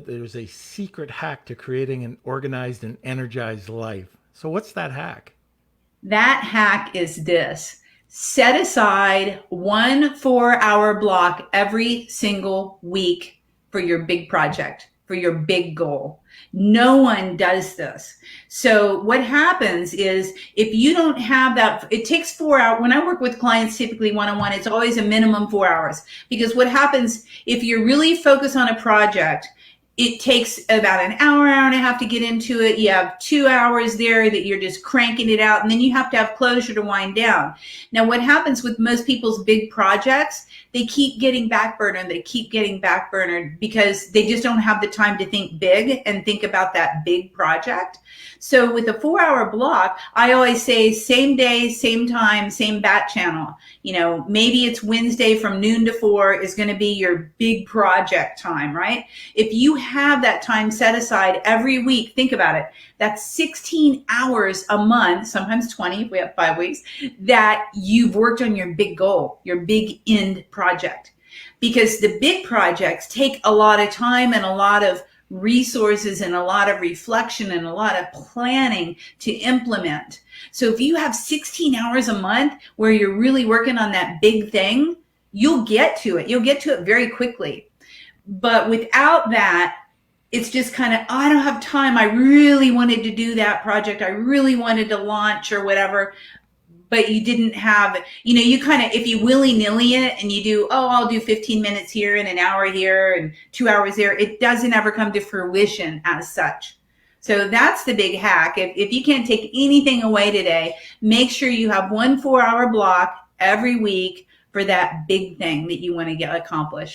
that there's a secret hack to creating an organized and energized life. So what's that hack? That hack is this. Set aside 1 4-hour block every single week for your big project, for your big goal. No one does this. So what happens is if you don't have that, it takes 4 hours. When I work with clients, typically one-on-one, it's always a minimum 4 hours. Because what happens if you're really focused on a project, it takes about an hour, hour and a half to get into it. You have 2 hours there that you're just cranking it out, and then you have to have closure to wind down. Now, what happens with most people's big projects, they keep getting backburnered. They keep getting backburnered because they just don't have the time to think big and think about that big project. So with a 4-hour block, I always say same day, same time, same bat channel. Maybe it's Wednesday from noon to 4 is going to be your big project time, right? If you have that time set aside every week, think about it. That's 16 hours a month, sometimes 20 if we have 5 weeks, that you've worked on your big goal, your big end project. Because the big projects take a lot of time and a lot of resources and a lot of reflection and a lot of planning to implement. So if you have 16 hours a month where you're really working on that big thing, you'll get to it. You'll get to it very quickly. But without that, it's just kind of, I don't have time. I really wanted to do that project. I really wanted to launch or whatever. But you didn't have, you kind of, if you willy-nilly it and you do, I'll do 15 minutes here and an hour here and 2 hours there, it doesn't ever come to fruition as such. So that's the big hack. If you can't take anything away today, make sure you have 1 4-hour block every week for that big thing that you want to get accomplished.